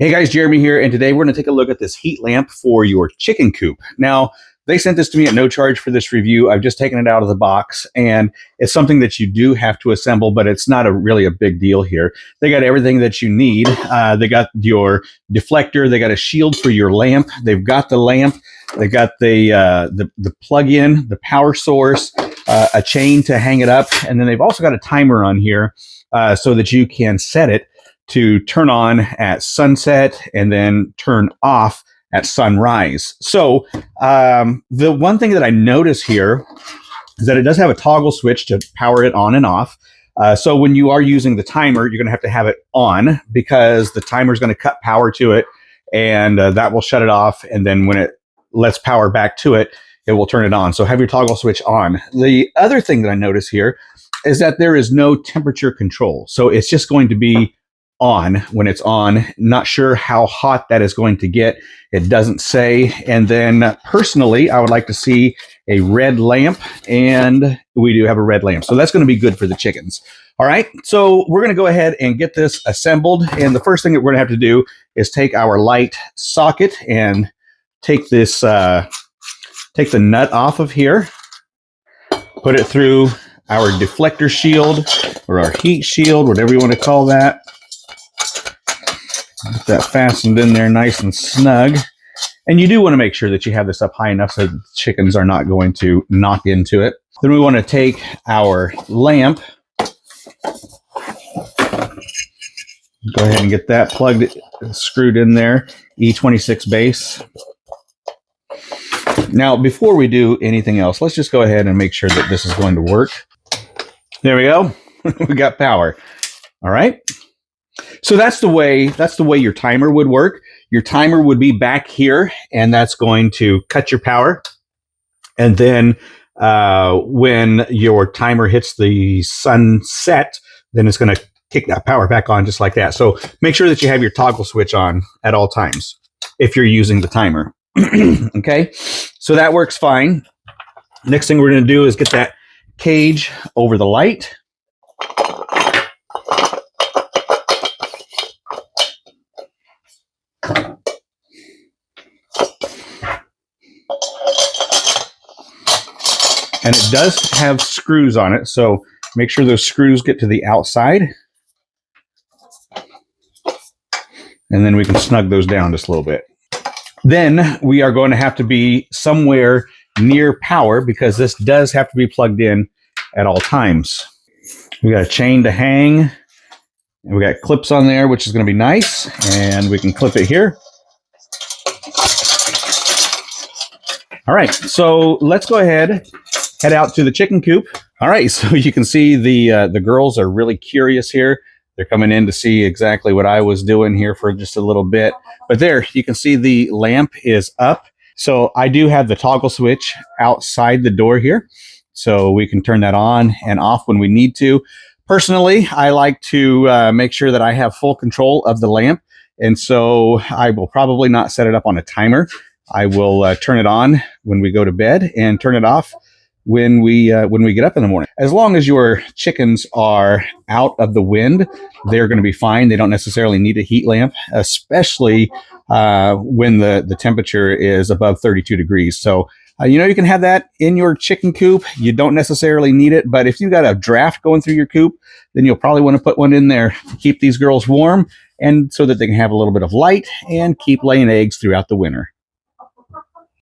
Hey guys, Jeremy here, and today we're going to take a look at this heat lamp for your chicken coop. Now, they sent this to me at no charge for this review. I've just taken it out of the box, and it's something that you do have to assemble, but it's not really a big deal here. They got everything that you need. They got your deflector. They got a shield for your lamp. They've got the lamp. They got the plug-in, the power source, a chain to hang it up, and then they've also got a timer on here so that you can set it to turn on at sunset and then turn off at sunrise. So the one thing that I notice here is that it does have a toggle switch to power it on and off. So when you are using the timer, you're going to have it on because the timer is going to cut power to it, and that will shut it off. And then when it lets power back to it, it will turn it on. So have your toggle switch on. The other thing that I notice here is that there is no temperature control. So it's just going to be on when it's on. Not sure how hot that is going to get. It doesn't say. And then personally, I would like to see a red lamp, and we do have a red lamp. So that's going to be good for the chickens. All right. So we're going to go ahead and get this assembled. And the first thing that we're going to have to do is take our light socket and take this, take the nut off of here, put it through our deflector shield or our heat shield, whatever you want to call that. Get that fastened in there nice and snug. And you do want to make sure that you have this up high enough so that the chickens are not going to knock into it. Then we want to take our lamp, go ahead and get that plugged, screwed in there, E26 base. Now, before we do anything else, let's just go ahead and make sure that this is going to work. There we go. We got power. All right. So that's the way your timer would work. Your timer would be back here, and that's going to cut your power. And then when your timer hits the sunset, then it's going to kick that power back on just like that. So make sure that you have your toggle switch on at all times if you're using the timer. Okay, so that works fine. Next thing we're going to do is get that cage over the light. And it does have screws on it, so make sure those screws get to the outside. And then we can snug those down just a little bit. Then we are going to have to be somewhere near power because this does have to be plugged in at all times. We got a chain to hang, and we got clips on there, which is going to be nice. And we can clip it here. All right, so let's go ahead, head out to the chicken coop. All right, so you can see the girls are really curious here. They're coming in to see exactly what I was doing here for just a little bit. But there, you can see the lamp is up. So I do have the toggle switch outside the door here. So we can turn that on and off when we need to. Personally, I like to make sure that I have full control of the lamp. And so I will probably not set it up on a timer. I will turn it on when we go to bed and turn it off when we get up in the morning. As long as your chickens are out of the wind, they're going to be fine. They don't necessarily need a heat lamp, especially when the temperature is above 32 degrees. So, you can have that in your chicken coop. You don't necessarily need it, but if you've got a draft going through your coop, then you'll probably want to put one in there to keep these girls warm and so that they can have a little bit of light and keep laying eggs throughout the winter.